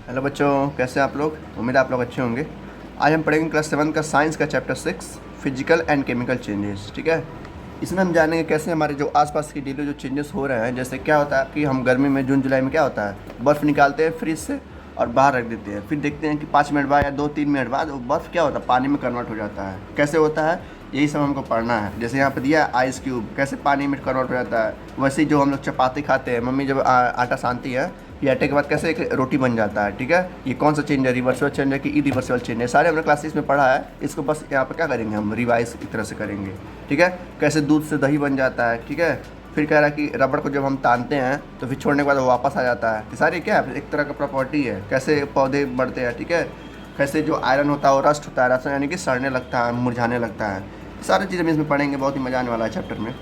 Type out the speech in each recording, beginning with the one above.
Hello बच्चों, कैसे हैं आप लोग। उम्मीद है आप लोग अच्छे होंगे। आज हम पढ़ेंगे क्लास 7 का साइंस का chapter 6 physical and chemical changes. ठीक है, इसमें हम जानेंगे कैसे हमारे जो आसपास की डेली जो चेंजेस हो रहे हैं। जैसे क्या होता है कि हम गर्मी में जून जुलाई में क्या होता है, बर्फ़ निकालते हैं फ्रिज से और बाहर रख देते हैं। फिर देखते हैं कि 5 मिनट बाद या 2-3 मिनट बाद वो बर्फ़ क्या होता है, पानी में कन्वर्ट हो जाता है। कैसे होता है, यही सब हमको पढ़ना है। जैसे यहाँ पे दिया है आइस क्यूब कैसे पानी में कन्वर्ट हो जाता है। वैसे ही जो हम लोग चपाती खाते हैं, मम्मी जब आटा सानती है, ये आटे के बाद कैसे एक रोटी बन जाता है। ठीक है, ये कौन सा चेंज है, रिवर्सिबल चेंज है कि इरिवर्सिबल चेंज है, सारे हमने क्लासेस में पढ़ा है। इसको बस यहाँ पर क्या करेंगे, हम रिवाइज एक तरह से करेंगे। ठीक है, कैसे दूध से दही बन जाता है। ठीक है, फिर कह रहा है कि रबड़ को जब हम तानते हैं तो फिर छोड़ने के बाद वो वापस आ जाता है। ये सारे क्या है, एक तरह का प्रॉपर्टी है। कैसे पौधे बढ़ते हैं। ठीक है, कैसे जो आयरन होता है वो रस्ट होता है, रस्ट यानी कि सड़ने लगता है, मुरझाने लगता है। सारी चीज़ें हम इसमें पढ़ेंगे, बहुत ही मजा आने वाला है चैप्टर में।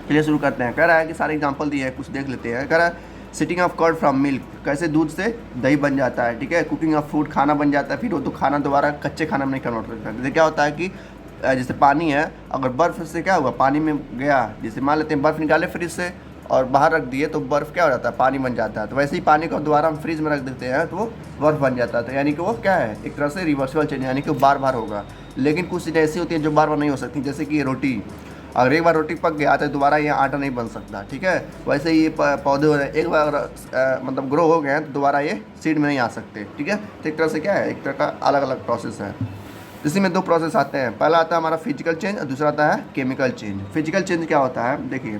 चलिए शुरू करते हैं। कह रहा है कि सारे एग्जांपल दिए हैं, कुछ देख लेते हैं। कह रहा है setting of curd from milk, कैसे दूध से दही बन जाता है। ठीक है, कुकिंग ऑफ फूड, खाना बन जाता है। फिर वो तो खाना दोबारा कच्चे खाना में नहीं कन्वर्ट होता है। जैसे क्या होता है कि जैसे पानी है, अगर बर्फ़ से क्या हुआ, पानी में गया, जैसे मान लेते हैं बर्फ़ निकाले फ्रिज से और बाहर रख दिए तो बर्फ़ क्या हो जाता है, पानी बन जाता है। तो वैसे ही पानी को दोबारा हम फ्रिज में रख देते हैं तो वो बर्फ़ बन जाता है। तो यानी कि वो क्या है, एक तरह से रिवर्सिबल चेंज, यानी कि वो बार बार होगा। लेकिन कुछ चीज़ें ऐसी होती हैं जो बार बार नहीं हो सकती, जैसे कि ये रोटी, अगर एक बार रोटी पक गया तो दोबारा ये आटा नहीं बन सकता। ठीक है, वैसे ही ये पौधे हो रहे हैं, एक बार मतलब ग्रो हो गए हैं तो दोबारा ये सीड में नहीं आ सकते। ठीक है, तो एक तरह से क्या है, एक तरह का अलग अलग प्रोसेस है। इसी में दो प्रोसेस आते हैं, पहला आता है हमारा फिजिकल चेंज और दूसरा आता है केमिकल चेंज। फिजिकल चेंज क्या होता है, देखिए,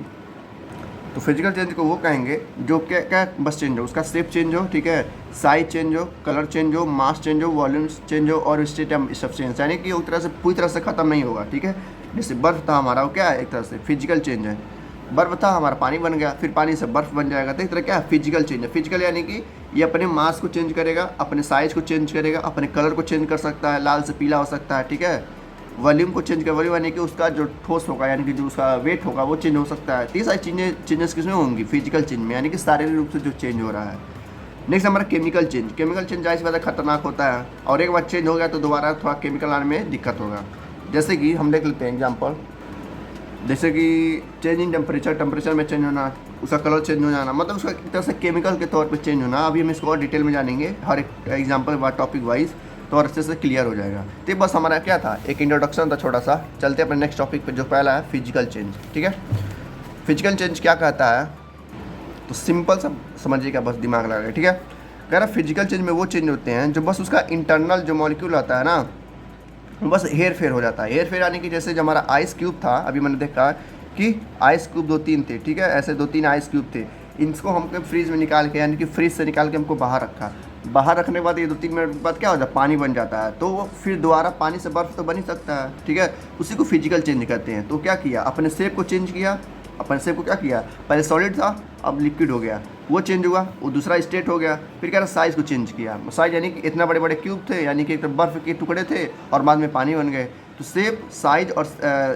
तो फिजिकल चेंज को वो कहेंगे जो क्या क्या बस चेंज हो, उसका शेप चेंज हो। ठीक है, साइज चेंज हो, कलर चेंज हो, मास चेंज हो, वॉल्यूम चेंज हो और स्टेट ऑफ सब्सटेंस, यानी कि एक तरह से पूरी तरह से ख़त्म नहीं होगा। ठीक है, जैसे बर्फ़ था हमारा, वो क्या है, एक तरह से फिजिकल चेंज है। बर्फ़ था हमारा, पानी बन गया, फिर पानी से बर्फ़ बन जाएगा, तो एक तरह क्या है, फिजिकल चेंज है। फिजिकल यानी कि ये अपने मास को चेंज करेगा, अपने साइज़ को चेंज करेगा, अपने कलर को चेंज कर सकता है, लाल से पीला हो सकता है। ठीक है, वॉल्यूम को चेंज कर, वॉल्यूम यानी कि उसका जो ठोस होगा, यानी कि जो उसका वेट होगा वो चेंज हो सकता है। तो ये सारी चेंजेस किसमें होंगी, फिजिकल चेंज में, यानी कि शारीरिक रूप से जो चेंज हो रहा है। नेक्स्ट हमारा केमिकल चेंज। केमिकल चेंज जाहिर सी बात है खतरनाक होता है, और एक बार चेंज हो गया तो दोबारा थोड़ा केमिकल आने में दिक्कत होगा। जैसे कि हम देख लेते हैं एग्जाम्पल, जैसे कि चेंज इन टेम्परेचर, टेम्परेचर में चेंज होना, उसका कलर चेंज हो जाना, मतलब उसका एक तरह से केमिकल के तौर पे चेंज होना। अभी हम इसको और डिटेल में जानेंगे, हर एक एग्जाम्पल के बाद टॉपिक वाइज, तो और अच्छे से क्लियर हो जाएगा। तो बस हमारा क्या था, एक इंट्रोडक्शन था छोटा सा। चलते हैं अपने नेक्स्ट टॉपिक पे, जो पहला है फिजिकल चेंज। ठीक है, फिजिकल चेंज क्या कहता है, तो सिंपल सा समझिएगा, बस दिमाग लगाएगा। ठीक है, कह रहा फिजिकल चेंज में वो चेंज होते हैं जो बस उसका इंटरनल जो मॉलिक्यूल होता है ना, बस हेर फेर हो जाता है। हेर फेर यानी कि जैसे जो हमारा आइस क्यूब था, अभी मैंने देखा कि आइस क्यूब 2-3 थे। ठीक है, ऐसे 2-3 आइस क्यूब थे, इनको हमको फ्रीज में निकाल के, यानी कि फ्रीज से निकाल के हमको बाहर रखा। बाहर रखने के बाद ये 2-3 मिनट बाद क्या हो जाता है, पानी बन जाता है। तो वो फिर दोबारा पानी से बर्फ़ तो बन ही सकता है। ठीक है, उसी को फिजिकल चेंज कहते हैं। तो क्या किया, अपने शेप को चेंज किया। अपने शेप को क्या किया, पहले सॉलिड था अब लिक्विड हो गया, वो चेंज हुआ, वो दूसरा स्टेट हो गया। फिर क्या रहा, साइज़ को चेंज किया। साइज़ यानी कि इतना बड़े बड़े क्यूब थे, यानी कि एक तो बर्फ़ के टुकड़े थे और बाद में पानी बन गए। तो शेप, साइज और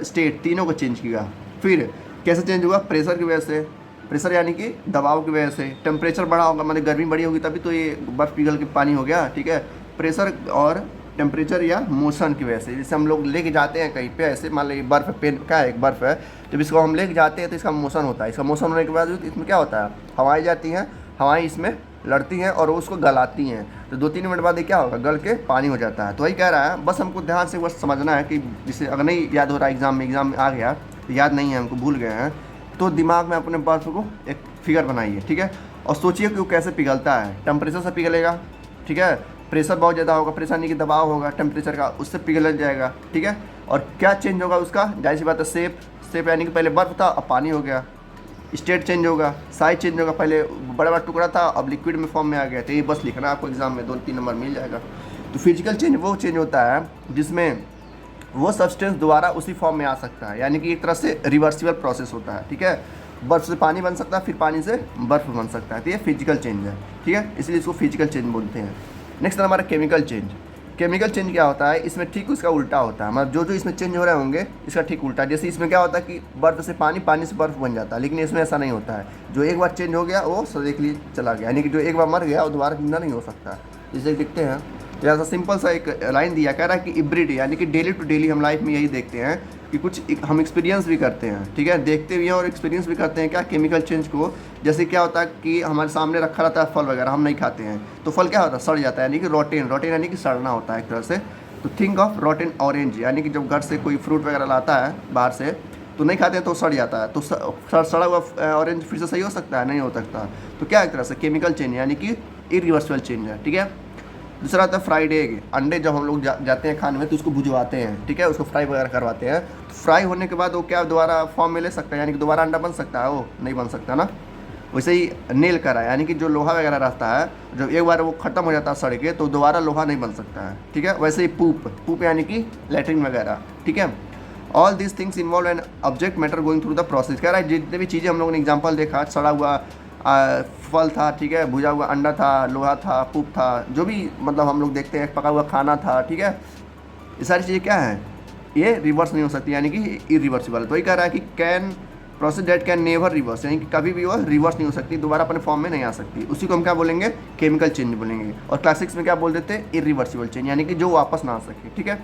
स्टेट तीनों को चेंज किया। फिर कैसे चेंज हुआ, प्रेशर की वजह से। प्रेशर यानी कि दबाव की वजह से। टेम्परेचर बढ़ा होगा, मतलब गर्मी बढ़ी होगी, तभी तो ये बर्फ़ पिघल के पानी हो गया। ठीक है, प्रेशर और टेम्परेचर या मोशन की वजह से। जैसे हम लोग लेके जाते हैं कहीं पे, ऐसे मान लीजिए बर्फ़ पेन क्या है, एक बर्फ़ है, जब इसको हम लेके जाते हैं तो इसका मोशन होता है। इसका मोशन होने के बाद इसमें क्या होता है, हवाएं जाती हैं, हवाएं इसमें लड़ती हैं और उसको गलाती हैं। तो 2-3 मिनट बाद ये क्या होगा, गल के पानी हो जाता है। तो वही कह रहा है, बस हमको ध्यान से बस समझना है कि जिसे अगर नहीं याद हो रहा है एग्ज़ाम में आ गया, तो याद नहीं है हमको, भूल गए हैं, तो दिमाग में अपने बर्फ़ को एक फिगर बनाइए। ठीक है, और सोचिए कि वो कैसे पिघलता है। टेम्परेचर से पिघलेगा। ठीक है, प्रेशर बहुत ज़्यादा होगा, प्रेशर यानी कि दबाव होगा टेम्परेचर का, उससे पिघल जाएगा। ठीक है, और क्या चेंज होगा उसका, जाहिर सी बात है शेप। शेप यानी कि पहले बर्फ़ था अब पानी हो गया। स्टेट चेंज होगा, साइज चेंज होगा, पहले बड़ा बड़ा टुकड़ा था अब लिक्विड में फॉर्म में आ गया। तो ये बस लिखना आपको एग्जाम में, 2-3 नंबर मिल जाएगा। तो फिजिकल चेंज वो चेंज होता है जिसमें वो सब्सटेंस दोबारा उसी फॉर्म में आ सकता है, यानी कि एक तरह से रिवर्सिबल प्रोसेस होता है। ठीक है, बर्फ़ से पानी बन सकता है, फिर पानी से बर्फ़ बन सकता है। तो ये फिजिकल चेंज है। ठीक है, इसलिए इसको फिजिकल चेंज बोलते हैं। नेक्स्ट है हमारा केमिकल चेंज। केमिकल चेंज क्या होता है, इसमें ठीक उसका उल्टा होता है, मतलब जो जो इसमें चेंज हो रहे होंगे इसका ठीक उल्टा। जैसे इसमें क्या होता है कि बर्फ़ से पानी, पानी से बर्फ़ बन जाता है, लेकिन इसमें ऐसा नहीं होता है। जो एक बार चेंज हो गया वो सदैव के लिए चला गया, यानी कि जो एक बार मर गया वो दोबारा जिंदा नहीं हो सकता। जैसे देखते हैं, जैसा सिंपल सा एक लाइन दिया, कह रहा है कि एवरीडे यानी कि डेली टू डेली हम लाइफ में यही देखते हैं कि कुछ हम एक्सपीरियंस भी करते हैं, ठीक है, देखते भी हैं और एक्सपीरियंस भी करते हैं क्या, केमिकल चेंज को। जैसे क्या होता है कि हमारे सामने रखा रहता है फल वगैरह, हम नहीं खाते हैं तो फल क्या होता है, सड़ जाता है, यानी कि रोटेन, रोटेन यानी कि सड़ना होता है एक तरह से। तो थिंक ऑफ रोटेन ऑरेंज, यानी कि जब घर से कोई फ्रूट वगैरह लाता है बाहर से तो नहीं खाते हैं तो सड़ जाता है, तो सड़ा हुआ ऑरेंज फिर से सही हो सकता है, नहीं हो सकता। तो क्या एक तरह से केमिकल चेंज यानी कि इरिवर्सिबल चेंज है, ठीक है। दूसरा आता है फ्राइड एग, अंडे जब हम लोग जाते हैं खाने में तो उसको भुजवाते हैं, ठीक है, उसको फ्राई वगैरह करवाते हैं, तो फ्राई होने के बाद वो क्या दोबारा फॉर्म में ले सकता है, यानी कि दोबारा अंडा बन सकता है, वो नहीं बन सकता ना। वैसे ही नेल करा, यानी कि जो लोहा वगैरह रहता है जब एक बार वो ख़त्म हो जाता है सड़ के तो दोबारा लोहा नहीं बन सकता है, ठीक है। वैसे ही पूप, पूप यानी कि लैट्रिन वगैरह, ठीक है। All this things involve an object matter going through the process. कह रहा है जितने भी चीज़ें हम लोगों ने एग्जाम्पल देखा, सड़ा हुआ फल था, ठीक है, भुजा हुआ अंडा था, लोहा था, पूप था, जो भी मतलब हम लोग देखते हैं, पका हुआ खाना था, ठीक है, ये सारी चीज़ें क्या हैं, ये रिवर्स नहीं हो सकती, यानी कि इरिवर्सिबल। तो ये कह रहा है कि can process date can never reverse, यानी कि कभी भी वो रिवर्स नहीं हो सकती, दोबारा अपने फॉर्म में नहीं आ सकती, उसी को हम क्या बोलेंगे, केमिकल चेंज बोलेंगे। और क्लासिक्स में क्या बोल देते हैं, इरिवर्सिबल चेंज, यानी कि जो वापस ना आ सके, ठीक है।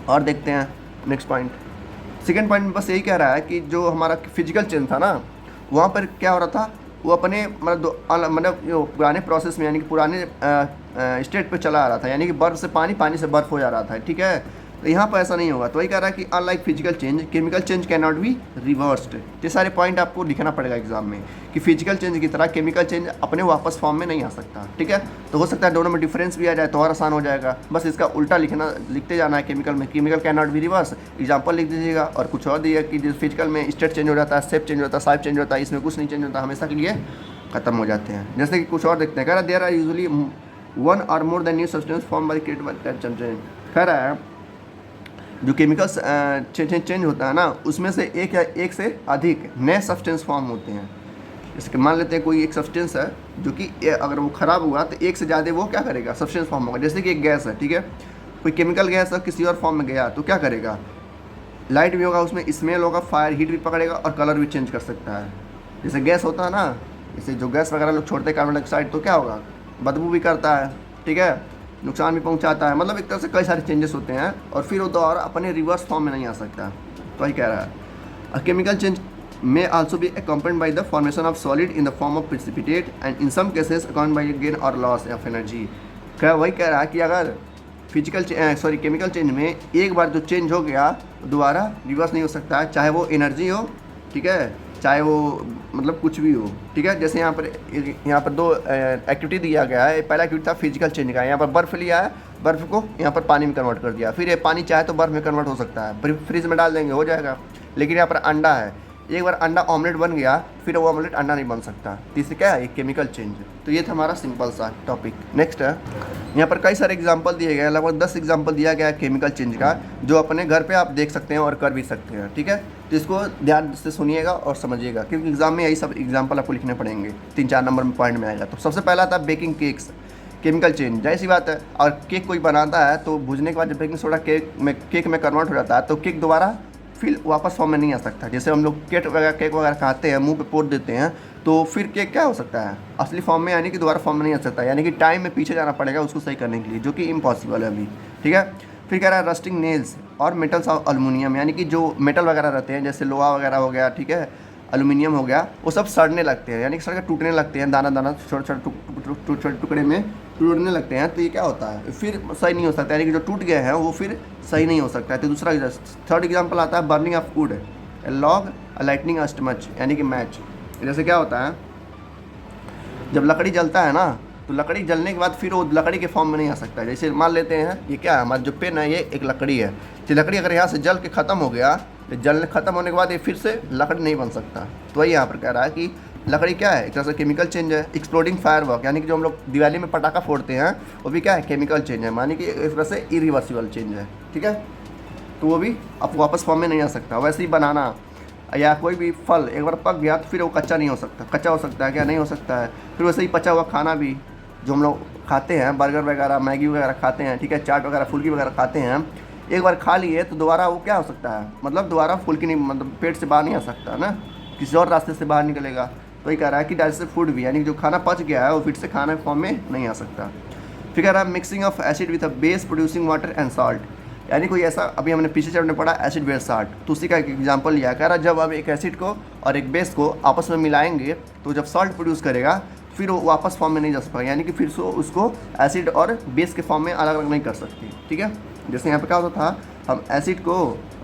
और देखते हैं नेक्स्ट पॉइंट। सेकेंड पॉइंट बस यही कह रहा है कि जो हमारा फिजिकल चेंज था ना, वहाँ पर क्या हो रहा था, वो अपने मतलब पुराने प्रोसेस में यानी कि पुराने स्टेट पे चला आ रहा था, यानी कि बर्फ़ से पानी, पानी से बर्फ़ हो जा रहा था, ठीक है। तो यहाँ पर ऐसा नहीं होगा। तो वही कह रहा है कि unlike physical change, chemical change can not be reversed. ये सारे पॉइंट आपको लिखना पड़ेगा एग्जाम में कि फिजिकल चेंज की तरह केमिकल चेंज अपने वापस फॉर्म में नहीं आ सकता, ठीक है। तो हो सकता है दोनों में डिफरेंस भी आ जाए तो और आसान हो जाएगा, बस इसका उल्टा लिखते जाना है। केमिकल में chemical can not be reverse, example लिख दीजिएगा, और कुछ और दिया कि जिस फिजिकल में स्टेट चेंज हो जाता है, शेप चेंज होता है, साइज चेंज होता है, इसमें कुछ नहीं चेंज होता, हमेशा के लिए खत्म हो जाते हैं। जैसे कि कुछ और देखते हैं, कह रहा है देयर आर यूजुअली वन और more than new substance form by created by change. कह रहा है जो केमिकल्स चेंज होता है ना, उसमें से एक या एक से अधिक नए सब्सटेंस फॉर्म होते हैं। जैसे कि मान लेते हैं कोई एक सब्सटेंस है जो कि अगर वो ख़राब हुआ तो एक से ज़्यादा वो क्या करेगा, सब्सटेंस फॉर्म होगा। जैसे कि एक गैस है, ठीक है, कोई केमिकल गैस है किसी और फॉर्म में गया तो क्या करेगा, लाइट भी होगा, उसमें स्मेल होगा, फायर हीट भी पकड़ेगा और कलर भी चेंज कर सकता है। जैसे गैस होता है ना, जैसे जो गैस वगैरह लोग छोड़ते हैं कार्बन डाइऑक्साइड, तो क्या होगा, बदबू भी करता है, ठीक है, नुकसान भी पहुंचाता है, मतलब एक तरह से कई सारे चेंजेस होते हैं और फिर वो दोबारा अपने रिवर्स फॉर्म में नहीं आ सकता। तो वही कह रहा है chemical change may also be accompanied by the formation of solid in the form of precipitate and in some cases accompanied by a gain or loss of energy। क्या वही कह रहा है कि अगर केमिकल चेंज में एक बार जो चेंज हो गया दोबारा रिवर्स नहीं हो सकता है, चाहे वो एनर्जी हो, ठीक है, चाहे वो मतलब कुछ भी हो, ठीक है। जैसे यहाँ पर दो एक्टिविटी दिया गया है। पहला एक्टिविटी था फिजिकल चेंज का, यहाँ पर बर्फ़ लिया है, बर्फ़ को यहाँ पर पानी में कन्वर्ट कर दिया, फिर ये पानी चाहे तो बर्फ़ में कन्वर्ट हो सकता है, फ्रिज में डाल देंगे हो जाएगा। लेकिन यहाँ पर अंडा है, एक बार अंडा ऑमलेट बन गया फिर वो ऑमलेट अंडा नहीं बन सकता, तो इससे क्या है, एक केमिकल चेंज। तो ये था हमारा सिंपल सा टॉपिक। नेक्स्ट है, यहाँ पर कई सारे एग्जांपल दिए गए हैं, लगभग 10 एग्जांपल दिया गया है केमिकल चेंज का, जो अपने घर पे आप देख सकते हैं और कर भी सकते हैं, ठीक है। तो इसको ध्यान से सुनिएगा और समझिएगा, क्योंकि एग्जाम में यही सब एग्जाम्पल आपको लिखने पड़ेंगे, 3-4 नंबर में पॉइंट में आएगा। तो सबसे पहला था बेकिंग केक्स, केमिकल चेंज, जाहिर सी बात है। और केक कोई बनाता है तो भूजने के बाद जब बेकिंग सोडा केक में कन्वर्ट हो जाता है तो केक दोबारा फिर वापस फॉर्म में नहीं आ सकता। जैसे हम लोग केक वगैरह खाते हैं, मुंह पे पोत देते हैं, तो फिर केक क्या हो सकता है, असली फॉर्म में, यानी कि दोबारा फॉर्म में नहीं आ सकता, यानी कि टाइम में पीछे जाना पड़ेगा उसको सही करने के लिए, जो कि इम्पॉसिबल है अभी, ठीक है। फिर कह रहा है रस्टिंग नेल्स और मेटल्स ऑफ एल्युमिनियम, यानी कि जो मेटल वगैरह रहते हैं जैसे लोहा वगैरह हो गया, ठीक है, एल्युमिनियम हो गया, वो सब सड़ने लगते हैं, यानी कि सड़ के टूटने लगते हैं, दाना दाना छोटे छोटे टुकड़े में टूटने लगते हैं। तो ये क्या होता है, फिर सही नहीं हो सकता, यानी कि जो टूट गए हैं वो फिर सही नहीं हो सकता है। तो दूसरा थर्ड एग्जाम्पल आता है burning of wood, log, lighting अस्टमच, यानी कि मैच। जैसे क्या होता है, जब लकड़ी जलता है ना, तो लकड़ी जलने के बाद फिर वो लकड़ी के फॉर्म में नहीं आ सकता है। जैसे मान लेते हैं ये क्या है, हमारा जो पेन है ये एक लकड़ी है, तो लकड़ी अगर यहाँ से जल के ख़त्म हो गया, तो जल ख़त्म होने के बाद ये फिर से लकड़ी नहीं बन सकता। तो वही यहाँ पर कह रहा है कि लकड़ी क्या है, एक तरह से केमिकल चेंज है। एक्सप्लोडिंग फायरवर्क, यानी कि जो हम लोग दिवाली में पटाखा फोड़ते हैं वो भी क्या है, केमिकल चेंज है, मानी कि एक तरह से इरिवर्सिबल चेंज है, ठीक है। तो वो भी अब वापस फॉर्म में नहीं आ सकता। वैसे ही बनाना या कोई भी फल एक बार पक गया तो फिर वो कच्चा नहीं हो सकता, कच्चा हो सकता है क्या, नहीं हो सकता है। फिर वैसे ही पचा हुआ खाना भी जो हम लोग खाते हैं, बर्गर वगैरह, मैगी वगैरह खाते हैं, ठीक है, चाट वगैरह, फुल्की वगैरह खाते हैं, एक बार खा लिए तो दोबारा वो क्या हो सकता है, मतलब दोबारा फुल्की नहीं, मतलब पेट से बाहर नहीं आ सकता ना, किसी और रास्ते से बाहर निकलेगा। तो ये कह रहा है कि डाइजेस्टेड फूड भी, यानी जो खाना पच गया है वो फिर से खाना फॉर्म में नहीं आ सकता। फिर कह रहा है mixing of acid with a base producing water and salt, यानी कोई ऐसा, अभी हमने पीछे चैप्टर में पढ़ा एसिड बेस सॉल्ट, तो उसी का एक एग्जांपल लिया। कह रहा जब आप एक एसिड को और एक बेस को आपस में मिलाएंगे तो जब सॉल्ट प्रोड्यूस करेगा फिर वो वापस फॉर्म में नहीं जा सकता, यानी कि फिर से उसको एसिड और बेस के फॉर्म में अलग अलग नहीं कर सकती, ठीक है। जैसे यहाँ पे क्या होता था, हम एसिड को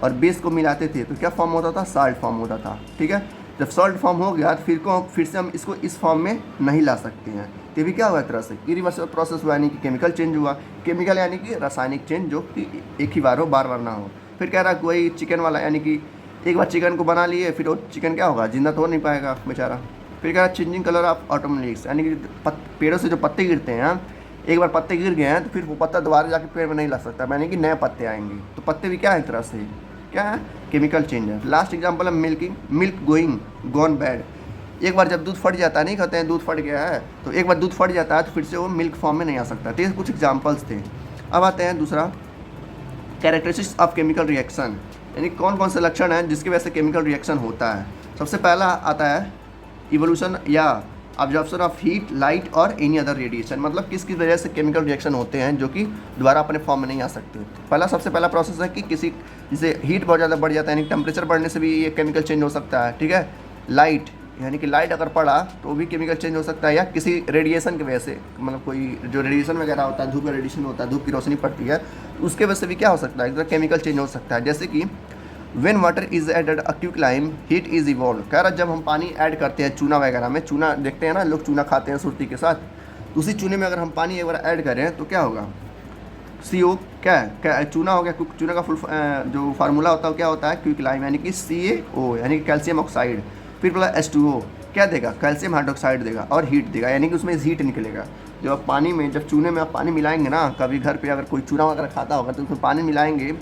और बेस को मिलाते थे तो क्या फॉर्म होता था, सॉल्ट फॉर्म होता था, ठीक है। जब सॉल्ट फॉर्म हो गया तो फिर से हम इसको इस फॉर्म में नहीं ला सकते हैं, तो भी क्या हुआ एक तरह से इरिवर्सिबल प्रोसेस हुआ, यानी कि केमिकल चेंज हुआ। केमिकल यानी कि रासायनिक चेंज जो कि एक ही बार हो, बार बार ना हो। फिर कह रहा कोई चिकन वाला, यानी कि एक बार चिकन को बना लिए फिर वो चिकन क्या होगा, जिंदा तो हो नहीं पाएगा बेचारा। फिर कह रहा changing colour of autumn leaves, यानी कि पेड़ों से जो पत्ते गिरते हैं, एक बार पत्ते गिर गए हैं तो फिर वो पत्ता दोबारा जाके पेड़ में नहीं ला सकता, यानी कि नए पत्ते आएंगे। तो पत्ते भी क्या है एक तरह से, क्या है, केमिकल चेंज है। लास्ट एग्जांपल है मिल्क गोइंग गॉन बैड। एक बार जब दूध फट जाता है, नहीं कहते हैं दूध फट गया है, तो एक बार दूध फट जाता है तो फिर से वो मिल्क फॉर्म में नहीं आ सकता। तो ये कुछ एग्जांपल्स थे। अब आते हैं दूसरा, कैरेक्टरिस्टिक्स ऑफ केमिकल रिएक्शन, यानी कौन कौन से लक्षण हैं जिसकी वजह से केमिकल रिएक्शन होता है। सबसे पहला आता है इवोल्यूशन या ऑब्जॉर्प्शन ऑफ हीट, लाइट और एनी अदर रेडिएशन, मतलब किस किस वजह से केमिकल रिएक्शन होते हैं जो कि दोबारा अपने फॉर्म में नहीं आ सकते। सबसे पहला प्रोसेस है कि किसी, जैसे हीट बहुत ज़्यादा बढ़ जाता है, यानी टेम्परेचर बढ़ने से भी ये केमिकल चेंज हो सकता है, ठीक है। लाइट, यानी कि लाइट अगर पड़ा तो वो भी केमिकल चेंज हो सकता है, या किसी रेडिएशन की वजह से, मतलब कोई जो रेडिएशन वगैरह होता है, धूप का रेडिएशन होता है, धूप की रोशनी पड़ती है, उसके वजह से भी क्या हो सकता है, केमिकल चेंज हो सकता है। जैसे कि when water is added a quicklime heat is evolve, कह रहा जब हम पानी ऐड करते हैं चूना वगैरह में, चूना देखते हैं ना लोग चूना खाते हैं सुरती के साथ, तो उसी चूने में अगर हम पानी एक बार ऐड करें तो क्या होगा, CO क्या है, क्या चूना हो गया। चूना का फुल जो फार्मूला होता है क्या होता है, क्विकलाइम, यानी कि CaO, यानी कि कैल्शियम ऑक्साइड। फिर बोला H2O क्या देगा, कैल्शियम हाइड्रोक्साइड देगा और हीट देगा, यानी कि उसमें हीट निकलेगा। जब आप पानी में, जब चूने में आप पानी मिलाएंगे ना, कभी घर पे अगर कोई चूना वगैरह खाता होगा तो उसमें पानी मिलाएंगे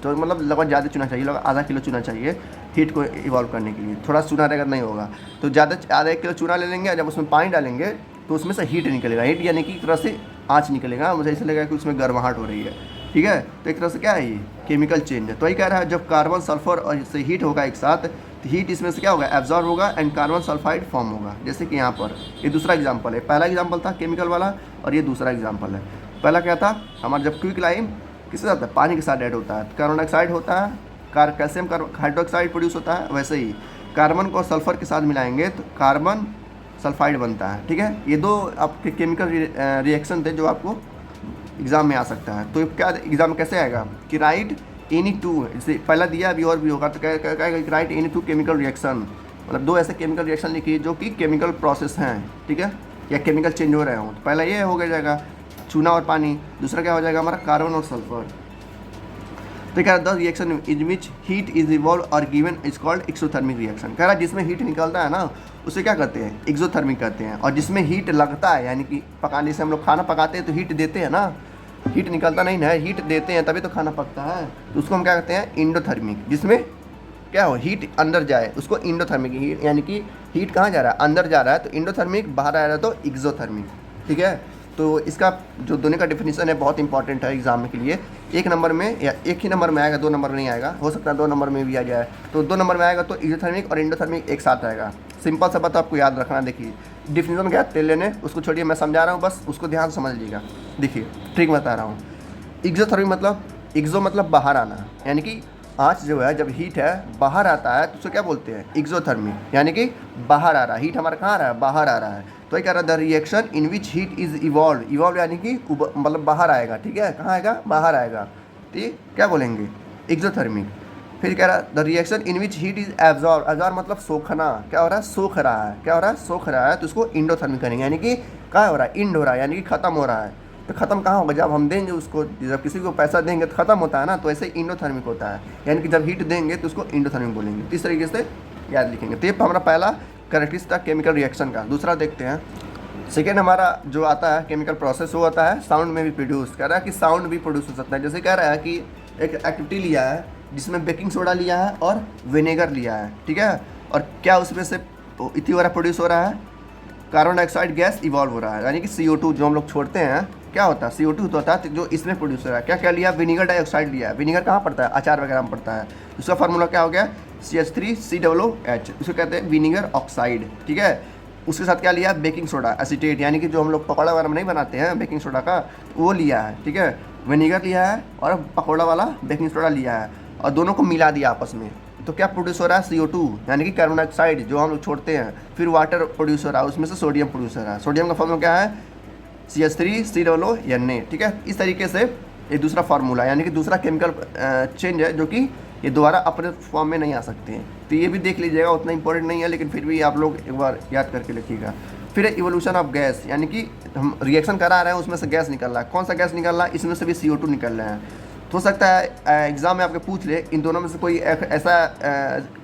तो मतलब लगभग ज़्यादा चूना चाहिए, लगभग आधा किलो चूना चाहिए हीट को इवॉल्व करने के लिए। थोड़ा चूना रहेगा नहीं होगा, तो ज़्यादा आधा 1 किलो चूना ले लेंगे, जब उसमें पानी डालेंगे तो उसमें से हीट निकलेगा। हीट यानी कि एक तरह से आँच निकलेगा, मुझे ऐसा लगेगा कि उसमें गर्माहट हो रही है, ठीक है। तो एक तरह से क्या है, ये केमिकल चेंज है। तो यही कह रहा है जब कार्बन सल्फर और इससे हीट होगा एक साथ, तो हीट इसमें से क्या होगा, एब्जॉर्ब होगा एंड कार्बन सल्फाइड फॉर्म होगा। जैसे कि यहाँ पर ये दूसरा एग्जांपल है, पहला एग्जांपल था केमिकल वाला और ये दूसरा एग्जांपल है। पहला क्या था हमारा, जब क्विकलाइम किसके साथ, पानी के साथ ऐड होता है, कार्बन डाइऑक्साइड होता है, कैल्शियम हाइड्रोक्साइड प्रोड्यूस होता है, वैसे ही कार्बन को सल्फर के साथ मिलाएंगे तो कार्बन सल्फाइड बनता है, ठीक है। ये दो आपके केमिकल रिएक्शन थे जो आपको एग्जाम में आ सकता है। तो क्या एग्जाम में कैसे आएगा कि राइट एनी टू, जैसे पहला दिया अभी और भी होगा, तो कहेगा कि right any two chemical reaction, मतलब दो ऐसे केमिकल रिएक्शन लिखिए जो कि केमिकल प्रोसेस हैं, ठीक है, या केमिकल चेंज हो रहे हों। तो पहला ये हो जाएगा चूना और पानी, दूसरा क्या हो जाएगा हमारा कार्बन और सल्फर। तो क्या the reaction in which heat is evolve और given is called exothermic reaction, कह रहा है जिसमें हीट निकलता है ना उसे क्या कहते हैं, एक्सोथर्मिक कहते हैं। और जिसमें हीट लगता है, यानी कि पकाने से हम लोग खाना पकाते हैं तो हीट देते हैं ना, हीट निकलता नहीं है, हीट देते हैं तभी तो खाना पकता है, तो उसको हम क्या कहते हैं, इंडोथर्मिक। जिसमें क्या हो, हीट अंदर जाए उसको इंडोथर्मिक, यानी कि हीट कहाँ जा रहा है, अंदर जा रहा है तो इंडोथर्मिक, बाहर आ रहा है तो एक्सोथर्मिक, ठीक है। तो इसका जो दोनों का डिफिनीशन है बहुत इंपॉर्टेंट है एग्जाम के लिए। एक नंबर में या एक ही नंबर में आएगा, 2 नंबर नहीं आएगा, हो सकता है 2 नंबर में भी आ जाए। तो 2 नंबर में आएगा तो एक्सोथर्मिक और इंडोथर्मिक एक साथ आएगा। सिंपल सा बात आपको याद रखना, देखिए डिफिनीशन क्या तेल लेने, उसको छोड़िए, मैं समझा रहा हूँ, बस उसको ध्यान समझ लीजिएगा। देखिए ठीक बता रहा हूँ, एक्सोथर्मिक मतलब, एक्सो मतलब बाहर आना, यानी कि आँच जो है जब हीट है बाहर आता है तो उसे क्या बोलते हैं, एक्सोथर्मिक, यानी कि बाहर आ रहा है, हीट हमारा कहाँ आ रहा है, बाहर आ रहा है। तो ये कह रहा है the reaction in which heat is evolve यानी कि मतलब बाहर आएगा, ठीक है, कहाँ आएगा, बाहर आएगा, ठीक, क्या बोलेंगे, एक्सोथर्मिक। फिर कह रहा है the reaction in which heat is absorb मतलब सोखना, क्या हो रहा है, सोख रहा है, क्या हो रहा है, सोख रहा है, तो उसको इंडोथर्मिक करेंगे, यानी कि क्या हो रहा है, इंड हो रहा है, यानी कि खत्म हो रहा है। तो खत्म कहाँ होगा, जब हम देंगे उसको, जब किसी को पैसा देंगे तो खत्म होता है ना, तो ऐसे इंडोथर्मिक होता है, यानी कि जब हीट देंगे तो उसको इंडोथर्मिक बोलेंगे। तो इस तरीके से याद लिखेंगे। तो ये हमारा पहला कैरेक्टरिस्टिक था केमिकल रिएक्शन का। दूसरा देखते हैं, सेकेंड हमारा जो आता है केमिकल प्रोसेस, वो आता है साउंड में भी प्रोड्यूस। कह रहा है कि साउंड भी प्रोड्यूस हो सकता है। जैसे कह रहा है कि एक एक्टिविटी लिया है जिसमें बेकिंग सोडा लिया है और विनेगर लिया है, ठीक है, और क्या उसमें से इथी वगैरह प्रोड्यूस हो रहा है, कार्बन डाइऑक्साइड गैस इवॉल्व हो रहा है, यानी कि CO2 जो हम लोग छोड़ते हैं, क्या होता है, CO2 तो होता है, जो इसमें प्रोड्यूस हो रहा है। क्या क्या लिया, विनीगर डाइऑक्साइड लिया है। विनीगर कहाँ पड़ता है, अचार वगैरह में पड़ता है। उसका फार्मूला क्या हो गया, CH3COOH, उसको कहते हैं विनीगर ऑक्साइड, ठीक है। उसके साथ क्या लिया, बेकिंग सोडा एसीटेट, यानी कि जो हम लोग पकौड़ा वगैरह में नहीं बनाते हैं बेकिंग सोडा का, वो लिया है, ठीक है। विनेगर लिया है और पकौड़ा वाला बेकिंग सोडा लिया है, और दोनों को मिला दिया आपस में, तो क्या प्रोड्यूस हो रहा है, CO2 यानी कि कार्बन डाइऑक्साइड जो हम लोग छोड़ते हैं। फिर वाटर प्रोड्यूस हो रहा है, उसमें से सोडियम प्रोड्यूस हो रहा है। सोडियम का फॉर्मूला क्या है, CH3COO, ठीक है। इस तरीके से ये दूसरा फार्मूला यानी कि दूसरा केमिकल चेंज है, जो कि ये दोबारा अपने फॉर्म में नहीं आ सकते हैं। तो ये भी देख लीजिएगा, उतना इंपॉर्टेंट नहीं है, लेकिन फिर भी आप लोग एक बार याद करके लिखिएगा। फिर इवोल्यूशन ऑफ गैस, यानी कि हम रिएक्शन करा रहे हैं, उसमें से गैस निकल रहा है। कौन सा गैस निकल रहा है, इसमें से भी CO2 निकल रहा है। तो हो सकता है एग्जाम में आपके पूछ ले, इन दोनों में से कोई ऐसा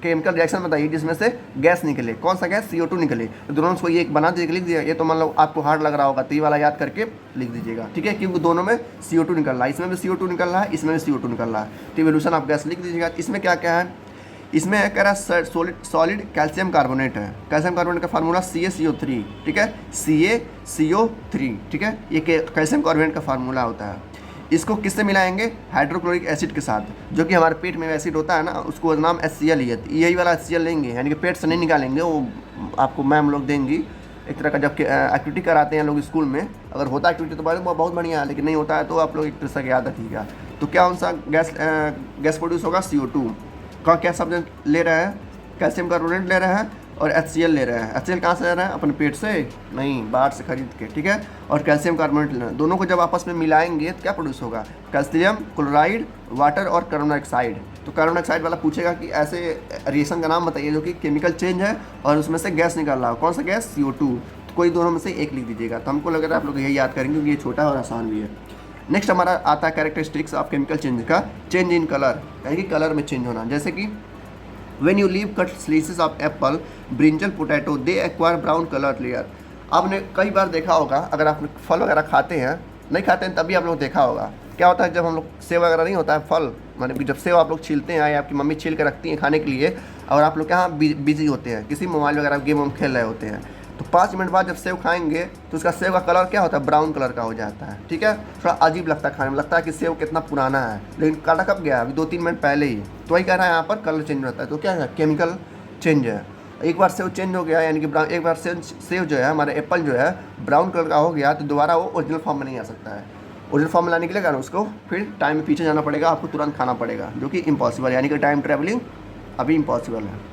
केमिकल रिएक्शन बताइए जिसमें से गैस निकले। कौन सा गैस, CO2 निकले। तो दोनों में से कोई एक बना दीजिए, लिख दीजिए। ये तो मान लो आपको हार्ड लग रहा होगा, तो ये वाला याद करके लिख दीजिएगा, ठीक है, क्योंकि दोनों में CO2 निकल रहा है, इसमें भी CO2 निकल रहा है, इसमें भी CO2 निकल रहा है। तो इवोल्यूशन ऑफ गैस लिख दीजिएगा। इसमें क्या क्या है, इसमें कह रहा है सॉलिड कैल्शियम कार्बोनेट है। कैल्शियम कार्बोनेट का फार्मूला CaCO3, ठीक है, CaCO3, ठीक है, ये कैल्शियम कार्बोनेट का फार्मूला होता है। इसको किससे मिलाएंगे, हाइड्रोक्लोरिक एसिड के साथ, जो कि हमारे पेट में एसिड होता है ना, उसको नाम HCl है। यही वाला HCl लेंगे, यानी कि पेट से नहीं निकालेंगे, वो आपको मैम लोग देंगी एक तरह का, जब एक्टिविटी कराते हैं लोग स्कूल में। अगर होता है एक्टिविटी तो बहुत बढ़िया है, लेकिन नहीं होता है तो आप लोग एक तरह से याद रखिएगा। तो क्या कौन सा गैस प्रोड्यूस होगा, CO2 का क्या सब्जेक्ट ले रहे हैं, कैल्शियम कार्बोनेट ले रहे हैं और HCl ले रहे हैं। HCl कहाँ से ले रहे हैं, अपने पेट से नहीं, बाहर से खरीद के, ठीक है। और कैल्शियम कार्बोनेट लेना, दोनों को जब आपस में मिलाएंगे तो क्या प्रोड्यूस होगा, कैल्शियम क्लोराइड, वाटर और कार्बन डाइऑक्साइड। तो कार्बन डाइऑक्साइड वाला पूछेगा कि ऐसे रिएक्शन का नाम बताइए जो कि केमिकल चेंज है और उसमें से गैस निकल रहा है। कौन सा गैस, CO2। तो कोई दोनों में से एक लिख दीजिएगा। तो हमको लग रहा है आप लोग यही याद करेंगे, क्योंकि ये छोटा और आसान भी है। नेक्स्ट हमारा आता है कैरेक्टरिस्टिक्स ऑफ केमिकल चेंज का, चेंज इन कलर, यानी कि कलर में चेंज होना। जैसे कि when you leave cut slices of apple, brinjal, potato, they acquire brown color layer। आपने कई बार देखा होगा, अगर आप फल वगैरह खाते हैं, नहीं खाते हैं तभी आप लोग देखा होगा, क्या होता है जब हम लोग सेव वगैरह नहीं होता है फल, माने जब सेव आप लोग छीलते हैं या आपकी मम्मी छील के रखती हैं खाने के लिए, और आप लोग यहाँ बिजी होते हैं, किसी मोबाइल वगैरह गेम हम खेल रहे होते हैं, तो 5 मिनट बाद जब सेव खाएंगे तो उसका सेव का कलर क्या होता है, ब्राउन कलर का हो जाता है, ठीक है। थोड़ा अजीब लगता है खाने में, लगता है कि सेव कितना पुराना है, लेकिन काटा कब गया, अभी 2-3 मिनट पहले ही। तो वही कह रहा है यहाँ पर कलर चेंज होता है। तो क्या है, केमिकल चेंज है। एक बार सेव चेंज हो गया, यानी कि ब्राउन, एक बार सेव जो है हमारा एप्पल जो है ब्राउन कलर का हो गया, तो दोबारा वो ओरिजिनल फॉर्म में नहीं आ सकता है। ओरिजिनल फॉर्म में लाने के लिए ना उसको फिर टाइम में पीछे जाना पड़ेगा, आपको तुरंत खाना पड़ेगा, जो कि इम्पॉसिबल है, यानी कि टाइम ट्रैवलिंग अभी इम्पॉसिबल है।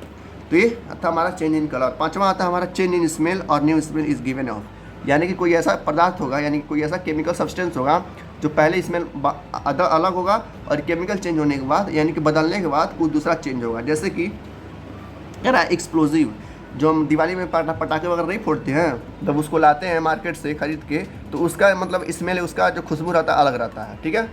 तो ये था हमारा चेंज इन कलर। 5वां आता है हमारा चेंज इन स्मेल और new smell is given of, यानी कि कोई ऐसा पदार्थ होगा, यानी कि कोई ऐसा केमिकल सब्सटेंस होगा जो पहले स्मेल अलग होगा, और केमिकल चेंज होने के बाद, यानी कि बदलने के बाद कुछ दूसरा चेंज होगा। जैसे कि कह रहा है एक्सप्लोजिव, जो हम दिवाली में पटाखे वगैरह नहीं फोड़ते हैं, जब उसको लाते हैं मार्केट से खरीद के, तो उसका मतलब स्मेल, उसका जो खुशबू रहता है अलग रहता है, ठीक है।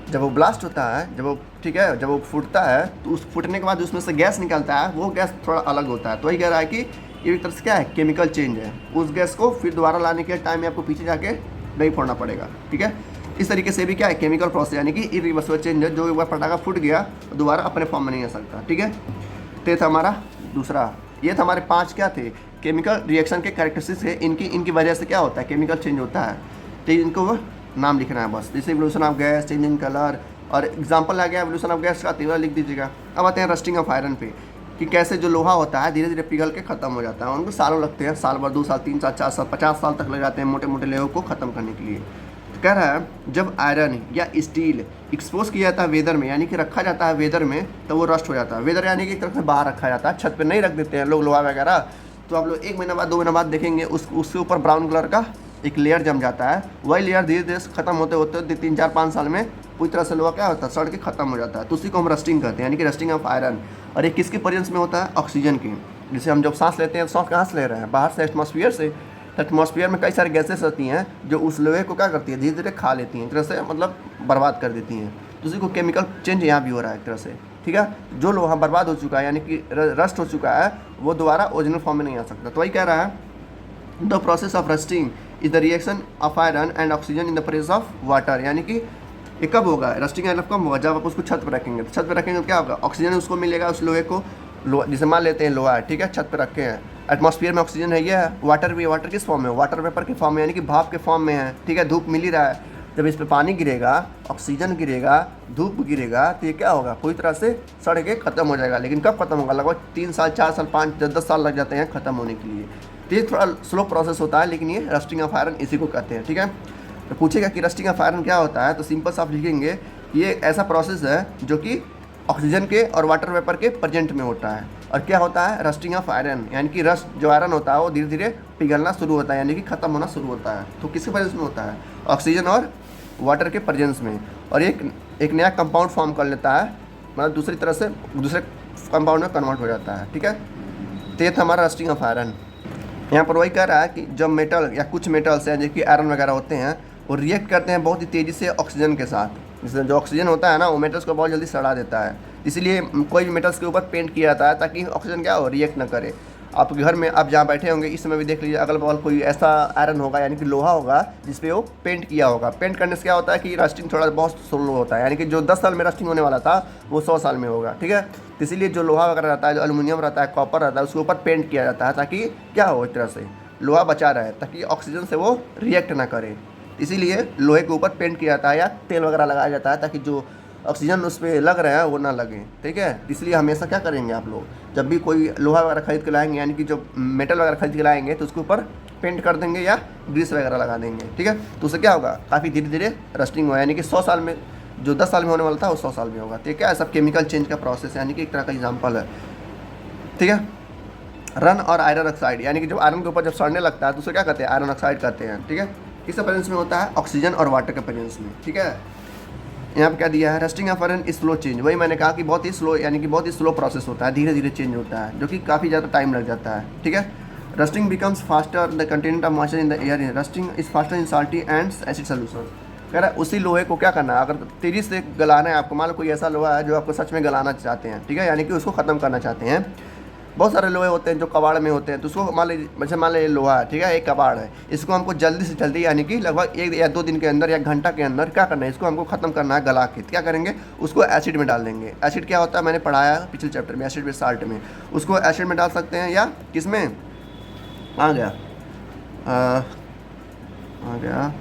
जब वो ब्लास्ट होता है, जब वो, ठीक है, जब वो फूटता है, तो उस फूटने के बाद उसमें से गैस निकलता है, वो गैस थोड़ा अलग होता है। तो वही कह रहा है कि ये एक तरह से क्या है, केमिकल चेंज है। उस गैस को फिर दोबारा लाने के टाइम में आपको पीछे जाके नहीं फोड़ना पड़ेगा, ठीक है। इस तरीके से भी क्या है, केमिकल प्रोसेस, यानी कि इरिवर्सिबल चेंज है, जो एक बार पटाखा फूट गया दोबारा अपने फॉर्म में नहीं आ सकता, ठीक है। तो ये था हमारा दूसरा। ये था हमारे 5 क्या थे, केमिकल रिएक्शन के कैरेक्टरिस्टिक्स है, इनकी वजह से क्या होता है, केमिकल चेंज होता है। तो इनको नाम लिखना है बस, जैसे evolution of gas, change in colour, और एग्जांपल आ गया इवोल्यूशन ऑफ गैस का, तीव्र लिख दीजिएगा। अब आते हैं रस्टिंग ऑफ आयरन पे, कि कैसे जो लोहा होता है धीरे धीरे पिघल के ख़त्म हो जाता है। उनको सालों लगते हैं, साल भर, 2 साल, 3 साल, 4 साल, 50 साल तक लग जाते हैं मोटे मोटे लोहों को ख़त्म करने के लिए। तो कह रहा है जब आयरन या स्टील एक्सपोज किया जाता है वेदर में, यानी कि रखा जाता है वेदर में, तो वो रस्ट हो जाता है। वेदर यानी कि एक तरह से बाहर रखा जाता है, छत पे नहीं रख देते हैं लोग लोहा वगैरह। तो आप लोग 1 महीना बाद, 2 महीना बाद देखेंगे उसके ऊपर ब्राउन कलर का एक लेयर जम जाता है। वही लेयर धीरे धीरे ख़त्म होते होते 3, 4, 5 साल में पूरी तरह से लोहा क्या होता है, सड़ के ख़त्म हो जाता है। तो उसी को हम रस्टिंग कहते हैं, यानी कि रस्टिंग ऑफ आयरन। और ये किसके प्रेजेंस में होता है, ऑक्सीजन की। जैसे हम जब सांस लेते हैं, सांस कहाँ से ले रहे हैं, बाहर से, एटमॉस्फेयर से। एटमॉस्फेयर में कई सारी गैसेस रहती हैं जो उस लोहे को क्या करती है, धीरे धीरे खा लेती हैं, एक तरह से मतलब बर्बाद कर देती हैं। तो उसी को केमिकल चेंज यहाँ भी हो रहा है एक तरह से, ठीक है। जो लोहा बर्बाद हो चुका है, यानी कि रस्ट हो चुका है, वो दोबारा ओरिजिनल फॉर्म में नहीं आ सकता। तो वही कह रहा है, the process of rusting is the reaction of iron and oxygen in the presence of water. यानी कि ये कब होगा, रस्टिंग आयरन कब होगा, जब आप उसको छत पर रखेंगे। तो छत पर रखेंगे तो क्या होगा, ऑक्सीजन उसको मिलेगा, उस लोहे को, जिसे मान लेते हैं लोहा है, ठीक है, छत पर रखे हैं। एटमॉस्फेयर में ऑक्सीजन है, ये है। वाटर भी, वाटर किस फॉर्म में, वाटर वेपर के फॉर्म में, यानी कि भाप के फॉर्म में है, ठीक है, धूप मिल ही रहा है। जब इस पर पानी गिरेगा, ऑक्सीजन गिरेगा, धूप गिरेगा, तो ये क्या होगा, पूरी तरह से सड़ के ख़त्म हो जाएगा। लेकिन कब खत्म होगा, लगभग 3 साल, 4 साल, 5, 10 साल लग जाते हैं ख़त्म होने के लिए। तो ये थोड़ा स्लो प्रोसेस होता है, लेकिन ये रस्टिंग ऑफ आयरन इसी को कहते हैं, ठीक है। तो पूछेगा कि रस्टिंग ऑफ आयरन क्या होता है, तो सिंपल सा आप लिखेंगे ये ऐसा प्रोसेस है जो कि ऑक्सीजन के और वाटर वेपर के प्रेजेंट में होता है। और क्या होता है, रस्टिंग ऑफ आयरन, यानी कि रस्ट जो आयरन होता है वो धीरे धीरे पिघलना शुरू होता है, यानी कि ख़त्म होना शुरू होता है। तो किसके प्रेजेंस में होता है, ऑक्सीजन और वाटर के प्रेजेंस में। और एक नया कंपाउंड फॉर्म कर लेता है, मतलब दूसरी तरह से दूसरे कंपाउंड में कन्वर्ट हो जाता है, ठीक है। तो ये था हमारा रस्टिंग ऑफ आयरन। यहाँ पर वही कह रहा है कि जब मेटल या कुछ मेटल्स हैं जैसे कि आयरन वगैरह होते हैं, वो रिएक्ट करते हैं बहुत ही तेज़ी से ऑक्सीजन के साथ। जैसे जो ऑक्सीजन होता है ना, वो मेटल्स को बहुत जल्दी सड़ा देता है। इसीलिए कोई भी मेटल्स के ऊपर पेंट किया जाता है ताकि ऑक्सीजन क्या हो, रिएक्ट ना करे। आप घर में आप जहाँ बैठे होंगे इस समय भी देख लीजिए, अगल बगल कोई ऐसा आयरन होगा यानी कि लोहा होगा जिस पे वो पेंट किया होगा। पेंट करने से क्या होता है कि रस्टिंग थोड़ा बहुत स्लो होता है, यानी कि जो 10 साल में रस्टिंग होने वाला था वो 100 साल में होगा, ठीक है। तो इसीलिए जो लोहा वगैरह रहता है, जो एल्युमिनियम रहता है, कॉपर रहता है, उसके ऊपर पेंट किया जाता है ताकि क्या हो, एक तरह से लोहा बचा रहे, ताकि ऑक्सीजन से वो रिएक्ट ना करे। इसीलिए लोहे के ऊपर पेंट किया जाता है या तेल वगैरह लगाया जाता है ताकि जो ऑक्सीजन उस पर लग रहे हैं वो ना लगे, ठीक है। इसलिए हमेशा क्या करेंगे आप लोग, जब भी कोई लोहा वगैरह खरीद के लाएंगे, यानी कि जो मेटल वगैरह खरीद के लाएंगे, तो उसके ऊपर पेंट कर देंगे या ग्रीस वगैरह लगा देंगे, ठीक है। तो उससे क्या होगा, काफ़ी धीरे धीरे रस्टिंग होगा, यानी कि 100 साल में जो 10 साल में होने वाला था वो 100 साल में होगा। तो क्या है, सब केमिकल चेंज का प्रोसेस है, यानी कि एक तरह का एग्जाम्पल है, ठीक है। रन और आयरन ऑक्साइड, यानी कि जब आयरन के ऊपर जब सड़ने लगता है तो उसे क्या कहते हैं, आयरन ऑक्साइड कहते हैं, ठीक है। किसके प्रेजेंस में होता है, ऑक्सीजन और वाटर के प्रेजेंस में, ठीक है। यहाँ पे क्या दिया है, rusting of iron slow change, वही मैंने कहा कि बहुत ही स्लो, यानी कि बहुत ही स्लो प्रोसेस होता है, धीरे धीरे चेंज होता है, जो कि काफ़ी ज़्यादा टाइम लग जाता है, ठीक है। Rusting becomes faster the content of moisture in the air in rusting is faster in salty and acid solution. कह रहा है उसी लोहे को क्या करना है, अगर तेज़ी से गलाना है आपको, मान लो कोई ऐसा लोहा है जो आपको सच में गलाना चाहते हैं, ठीक है, यानी कि उसको ख़त्म करना चाहते हैं। बहुत सारे लोहे होते हैं जो कबाड़ में होते हैं, तो उसको मान लीजिए लोहा है, ठीक है, एक कबाड़ है, इसको हमको जल्दी से जल्दी, यानी कि लगभग 1 या 2 दिन के अंदर या घंटा के अंदर क्या करना है, इसको हमको ख़त्म करना है गला के। क्या करेंगे, उसको एसिड में डाल देंगे। एसिड क्या होता है, मैंने पढ़ाया पिछले चैप्टर में, एसिड बेस साल्ट में। उसको एसिड में डाल सकते हैं या किस में, आ गया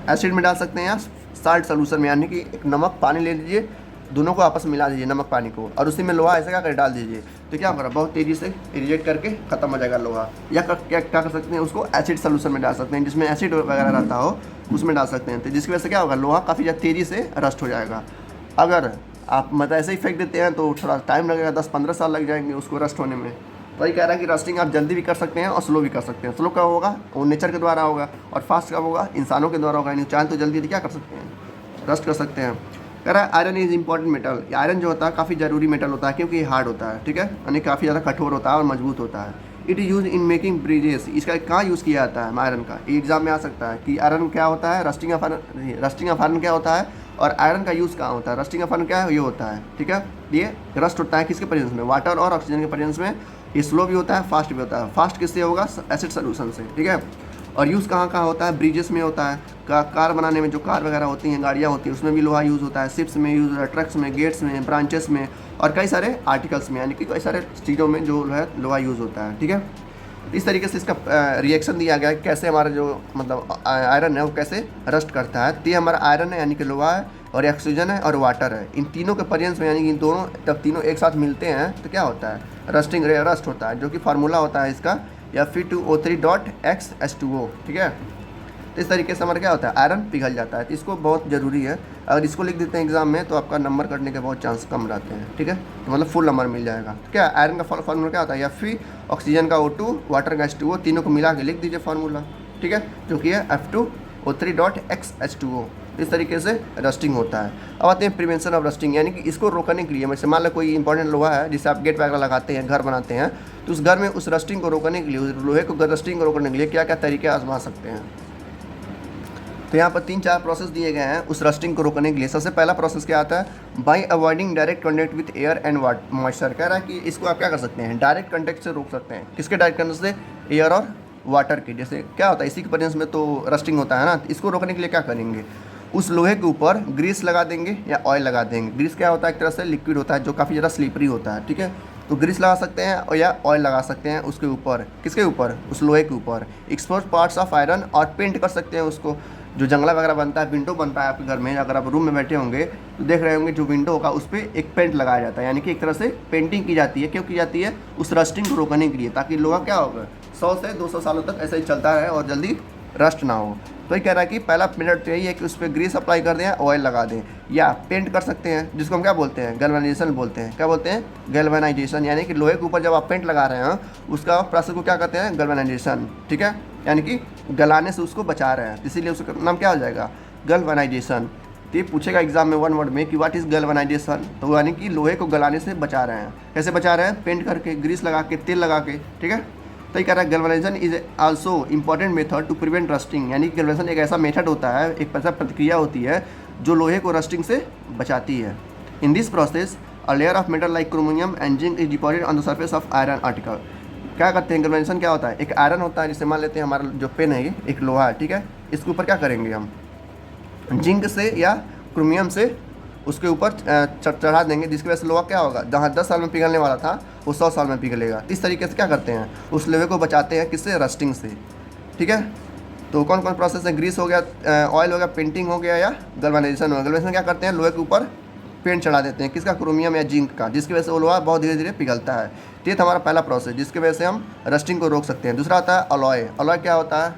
एसिड में डाल सकते हैं या साल्ट सोल्यूशन में, यानी कि एक नमक पानी ले लीजिए, दोनों को आपस में मिला दीजिए, नमक पानी को, और उसी में लोहा ऐसे क्या कर डाल दीजिए। तो क्या होगा, बहुत तेज़ी से इरिटेट करके ख़त्म हो जाएगा लोहा। या क्या कर सकते हैं, उसको एसिड सोल्यूशन में डाल सकते हैं, जिसमें एसिड वगैरह रहता हो उसमें डाल सकते हैं, तो जिसकी वजह से क्या होगा, लोहा काफ़ी ज़्यादा तेज़ी से रस्ट हो जाएगा। अगर आप मतलब ऐसे ही फेंक देते हैं तो थोड़ा टाइम लगेगा, 10-15 साल लग जाएंगे उसको रस्ट होने में। वही कह रहा है कि रस्टिंग आप जल्दी भी कर सकते हैं और स्लो भी कर सकते हैं। स्लो कब होगा, वो नेचर के द्वारा होगा, और फास्ट कब होगा, इंसानों के द्वारा होगा। यानी चाहे तो जल्दी क्या कर सकते हैं, रस्ट कर सकते हैं। कह रहा है iron is important metal, iron जो होता है काफ़ी ज़रूरी मेटल होता है, क्योंकि ये हार्ड होता है, ठीक है, यानी काफ़ी ज़्यादा कठोर होता है और मजबूत होता है। It is use in making bridges, इसका कहाँ यूज़ किया जाता है आयरन का, एग्जाम में आ सकता है कि आयरन क्या होता है, रस्टिंग ऑफ आयरन क्या होता है, और आयरन का यूज़ कहाँ होता है। रस्टिंग ऑफ आयरन क्या है, ये होता है, ठीक है, ये रस्ट होता है किसके प्रेजेंस में, वाटर और ऑक्सीजन के प्रेजेंस में। ये स्लो भी होता है, फास्ट भी होता है। फास्ट किससे होगा, एसिड सोल्यूशन से, ठीक है। और यूज़ कहाँ होता है, ब्रिजेस में होता है, कार बनाने में, जो कार वगैरह होती हैं, गाड़ियाँ होती हैं, उसमें भी लोहा यूज़ होता है। शिप्स में यूज़ होता है, ट्रक्स में, गेट्स में, ब्रांचेस में, और कई सारे आर्टिकल्स में, यानी कि कई सारे चीज़ों में जो है लोहा यूज़ होता है, ठीक है। इस तरीके से इसका रिएक्शन दिया गया है, कैसे हमारा जो मतलब आयरन है वो कैसे रस्ट करता है। तो ये हमारा आयरन है, यानी कि लोहा है, और ऑक्सीजन है और वाटर है। इन तीनों के प्रेजेंस में, यानी कि इन दोनों जब तीनों एक साथ मिलते हैं तो क्या होता है, रस्ट होता है, जो कि फार्मूला होता है इसका Fe2O3.X H2O, ठीक है। तो इस तरीके से हमारा क्या होता है, आयरन पिघल जाता है। तो इसको बहुत ज़रूरी है, अगर इसको लिख देते हैं एग्जाम में तो आपका नंबर कटने के बहुत चांस कम रहते हैं, ठीक है, तो मतलब फुल नंबर मिल जाएगा। तो क्या आयरन का फार्मूला क्या होता है, Fe, ऑक्सीजन का O2, वाटर का H2O, तीनों को मिला के लिख दीजिए फार्मूला, ठीक है, जो कि है F2O3.X H2O। इस तरीके से रस्टिंग होता है। अब आते हैं प्रिवेंशन ऑफ रस्टिंग, यानी कि इसको रोकने के लिए, जैसे मान लो कोई इंपॉर्टेंट लोहा है जिससे आप गेट वगैरह लगाते हैं, घर बनाते हैं, तो उस घर में उस रस्टिंग को रोकने के लिए, उस लोहे को रस्टिंग को रोकने के लिए क्या क्या तरीके आजमा सकते हैं। तो यहाँ पर 3-4 प्रोसेस दिए गए हैं उस रस्टिंग को रोकने के लिए। सबसे पहला प्रोसेस क्या आता है, bye avoiding direct contact with air and moisture. कह रहा है कि इसको आप क्या कर सकते हैं, डायरेक्ट कॉन्टैक्ट से रोक सकते हैं। किसके डायरेक्ट कॉन्टैक्ट से, एयर और वाटर के। जैसे क्या होता है, इसी के प्रेजेंस में तो रस्टिंग होता है ना, इसको रोकने के लिए क्या करेंगे, उस लोहे के ऊपर ग्रीस लगा देंगे या ऑयल लगा देंगे। ग्रीस क्या होता है, एक तरह से लिक्विड होता है जो काफ़ी ज़्यादा स्लिपरी होता है, ठीक है, तो ग्रीस लगा सकते हैं और या ऑयल लगा सकते हैं उसके ऊपर। किसके ऊपर, उस लोहे के ऊपर, एक्सपोज पार्ट्स ऑफ आयरन, और पेंट कर सकते हैं उसको। जो जंगला वगैरह बनता है, विंडो बनता है आपके घर में, अगर आप रूम में बैठे होंगे तो देख रहे होंगे जो विंडो होगा उस पर एक पेंट लगाया जाता है, यानी कि एक तरह से पेंटिंग की जाती है। क्यों की जाती है? उस रस्टिंग को रोकने के लिए, ताकि लोहा क्या होगा 100 से 200 सालों तक ऐसे ही चलता रहे और जल्दी रस्ट ना हो। तो ये कह रहा है कि पहला मेथड तो यही है कि उस पर ग्रीस अप्लाई कर दें, ऑयल लगा दें, या पेंट कर सकते हैं, जिसको हम क्या बोलते हैं? गैल्वेनाइजेशन बोलते हैं। क्या बोलते हैं? गैल्वेनाइजेशन, यानी कि लोहे के ऊपर जब आप पेंट लगा रहे हैं उसका प्रोसेस को क्या कहते हैं? गैल्वेनाइजेशन। ठीक है, यानी कि गलाने से उसको बचा रहे हैं, इसीलिए उसका नाम क्या हो जाएगा? गैल्वेनाइजेशन। तो ये पूछेगा एग्जाम में 1 वर्ड में कि व्हाट इज़ गैल्वेनाइजेशन, तो यानी कि लोहे को गलाने से बचा रहे हैं। कैसे बचा रहे हैं? पेंट करके, ग्रीस लगा के, तेल लगा के। ठीक है, तो ये कह रहा है galvanization is also important method to prevent rusting, यानी कि गैल्वेनाइजेशन एक ऐसा मेथड होता है, एक ऐसा प्रतिक्रिया होती है जो लोहे को रस्टिंग से बचाती है। In this process a layer of metal like chromium and zinc is deposited on the surface of iron article. क्या करते हैं? गैल्वेनाइजेशन क्या होता है? एक आयरन होता है, जिसे मान लेते हैं हमारा जो पेन है ये एक लोहा है। ठीक है, इसके ऊपर क्या करेंगे हम? जिंक से या क्रोमियम से उसके ऊपर चढ़ा देंगे, जिसकी वजह से लोहा क्या होगा? जहाँ 10 साल में पिघलने वाला था वो 100 साल में पिघलेगा। इस तरीके से क्या करते हैं? उस लोहे को बचाते हैं, किससे? रस्टिंग से। ठीक है, तो कौन कौन प्रोसेस है? ग्रीस हो गया, ऑयल हो गया, पेंटिंग हो गया, या गैल्वेनाइजेशन हो गया। गैल्वेनाइजेशन क्या करते हैं? लोहे के ऊपर पेंट चढ़ा देते हैं, किसका? क्रोमियम या जिंक का, जिसकी वजह से वो लोहा बहुत धीरे धीरे पिघलता है। तो ये था हमारा पहला प्रोसेस, जिसकी वजह से हम रस्टिंग को रोक सकते हैं। दूसरा आता है अलॉय। अलॉय क्या होता है?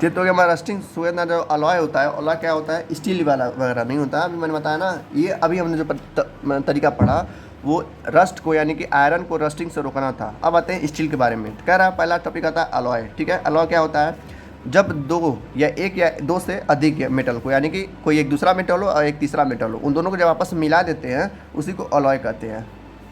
ये तो हमारा रस्टिंग सुगंध जो अलॉय होता है, अलॉय क्या होता है? स्टील वाला वगैरह नहीं होता है, अभी मैंने बताया ना। ये अभी हमने जो तरीका पढ़ा वो रस्ट को, यानी कि आयरन को रस्टिंग से रोकना था। अब आते हैं स्टील के बारे में। कह रहा है पहला टॉपिक आता है अलॉय। ठीक है, अलॉय क्या होता है? जब दो या एक या दो से अधिक मेटल को, यानी कि कोई एक दूसरा मेटल हो और एक तीसरा मेटल हो, उन दोनों को जब आपस में मिला देते हैं उसी को अलॉय कहते हैं।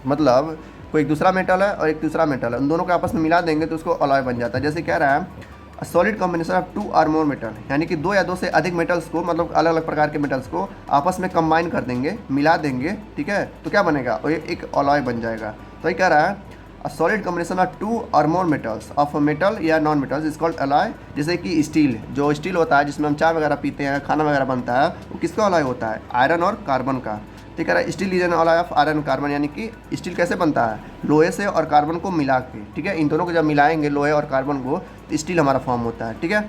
मतलब कोई एक दूसरा मेटल है और एक तीसरा मेटल है, उन दोनों को आपस में मिला देंगे तो उसको अलॉय बन जाता है। जैसे कह रहा है सॉलिड कॉम्बिनेशन ऑफ 2 और मोर मेटल, यानी कि 2 या 2 से अधिक मेटल्स को, मतलब अलग अलग प्रकार के मेटल्स को आपस में कंबाइन कर देंगे, मिला देंगे। ठीक है, तो क्या बनेगा? और एक अलॉय बन जाएगा। तो ये कह रहा है अ सॉलिड कॉम्बिनेशन ऑफ 2 और मोर मेटल्स ऑफ मेटल या non metals is called alloy. जैसे कि स्टील, जो स्टील होता है जिसमें हम चाय वगैरह पीते हैं, खाना वगैरह बनता है, वो किसका अलॉय होता है? आयरन और कार्बन का। ठीक है, steel is an alloy of iron carbon, यानी कि स्टील कैसे बनता है? लोहे से और कार्बन को मिला के। ठीक है, इन दोनों को जब मिलाएंगे लोहे और कार्बन को तो स्टील हमारा फॉर्म होता है। ठीक है,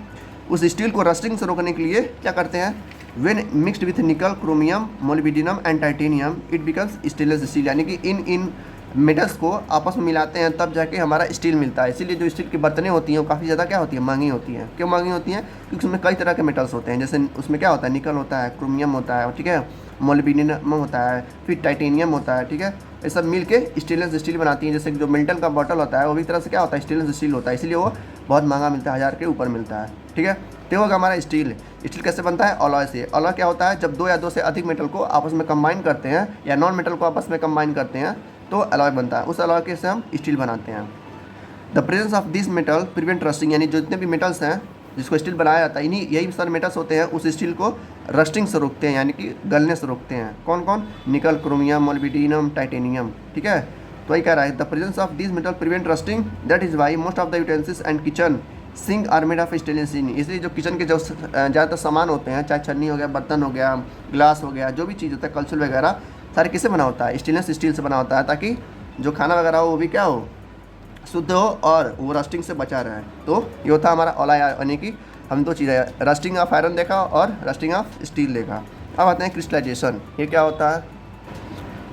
उस स्टील को रस्टिंग से रोकने के लिए क्या करते हैं? व्हेन मिक्स्ड विथ निकल, chromium, molybdenum and titanium it becomes stainless steel, यानी कि इन मेटल्स को आपस में मिलाते हैं तब जाके हमारा स्टील मिलता है। इसीलिए जो स्टील की बर्तनें होती हैं वो काफ़ी ज़्यादा क्या होती है? महंगी होती हैं। क्यों महंगी होती हैं? क्योंकि उसमें कई तरह के मेटल्स होते हैं। जैसे उसमें क्या होता है? निकल होता है, क्रोमियम होता है, ठीक है, मोलिब्डेनम होता है, फिर टाइटेनियम होता है। ठीक है, ये सब मिल के स्टेनलेस स्टील बनाती हैं। जैसे जो मिल्टन का बॉटल होता है वो भी तरह से क्या होता है? स्टेनलेस स्टील होता है, इसलिए वो बहुत महंगा मिलता है, 1000 के ऊपर मिलता है। ठीक है, तो होगा हमारा स्टील। स्टील कैसे बनता है? अलॉय से। अलॉय क्या होता है? जब 2 या 2 से अधिक मेटल को आपस में कंबाइन करते हैं या नॉन मेटल को आपस में कंबाइन करते हैं तो अलॉय बनता है। उस अलॉय के से हम स्टील बनाते हैं। The presence of this metal prevent rusting, यानी जो जितने भी मेटल्स हैं जिसको स्टील बनाया जाता है, इन्हीं यही सारे मेटल्स होते हैं उस स्टील को रस्टिंग से रोकते हैं, यानी कि गलने से रोकते हैं। कौन कौन? निकल, क्रोमियम, मोलिब्डेनम, टाइटेनियम। ठीक है, तो वही कह रहा है the presence of this metal prevent rusting, that is why most of the utensils and kitchen sink are made of stainless steel. इसलिए जो किचन के जो ज़्यादातर सामान होते हैं, चाहे छन्नी हो गया, बर्तन हो गया, ग्लास हो गया, जो भी चीज़ होता है, कलछुल वगैरह, सारे किससे बना होता है? स्टेनलेस स्टील से बना होता है, ताकि जो खाना वगैरह हो वो भी क्या हो? शुद्ध हो और वो रस्टिंग से बचा रहे। तो ये होता है हमारा अलॉय, यानी कि हम 2 चीज़ें, रस्टिंग ऑफ आयरन देखा और रस्टिंग ऑफ स्टील देखा। अब आते हैं क्रिस्टलाइजेशन। ये क्या होता है?